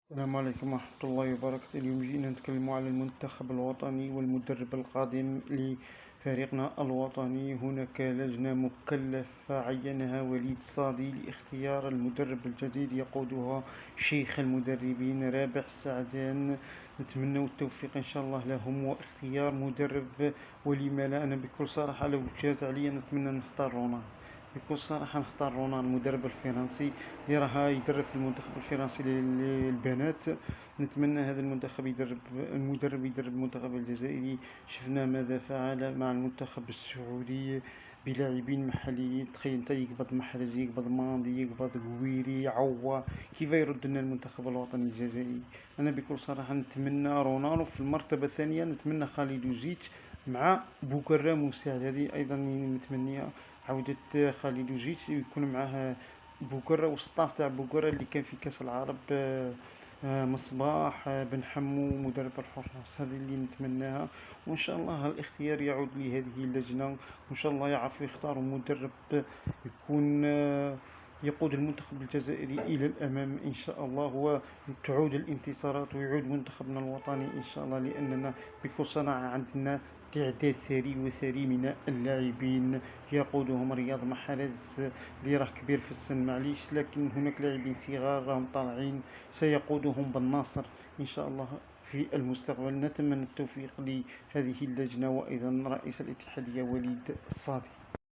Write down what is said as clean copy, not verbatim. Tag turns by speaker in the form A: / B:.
A: السلام عليكم ورحمة الله وبركاته. اليوم جينا نتكلم على المنتخب الوطني والمدرب القادم لفريقنا الوطني. هناك لجنة مكلفة عينها وليد صادي لاختيار المدرب الجديد يقودها شيخ المدربين رابح سعدان. نتمنى التوفيق إن شاء الله لهم واختيار مدرب. ولما لا، أنا بكل صراحة لو جات عليا نتمنى نختار رونالدو. بكل صراحة نختار رونالدو المدرب الفرنسي اللي راه يدرب في المنتخب الفرنسي للبنات. نتمنى هذا المدرب يدرب المنتخب الجزائري. شفنا ماذا فعل مع المنتخب السعودي بلاعبين محليين. تخيل انت، يقبض محرز، يقبض ماضي، يقبض قويري، عوا. كيف يرد لنا المنتخب الوطني الجزائري؟ انا بكل صراحة نتمنى رونالدو. في المرتبة الثانية نتمنى خالد زيت مع بوكرة مساعد، هذه ايضا متمنية عودة خالد زيت يكون معاه بوكرة والصطاف تاع بوكرة اللي كان في كأس العرب. مصباح بن حمو مدرب الحراس، هذه اللي نتمناها. وإن شاء الله الاختيار يعود لهذه اللجنة، وإن شاء الله يعرفوا يختاروا مدرب يكون يقود المنتخب الجزائري إلى الأمام إن شاء الله، وتعود الانتصارات ويعود منتخبنا الوطني إن شاء الله. لأننا بكل صراحة عندنا تعداد ثري وثري من اللاعبين يقودهم رياض محرز اللي راه كبير في السن معليش، لكن هناك لاعبين صغار راهم طالعين سيقودهم بالنصر إن شاء الله في المستقبل. نتمنى التوفيق لهذه اللجنة وأيضا رئيس الاتحادية وليد الصادي.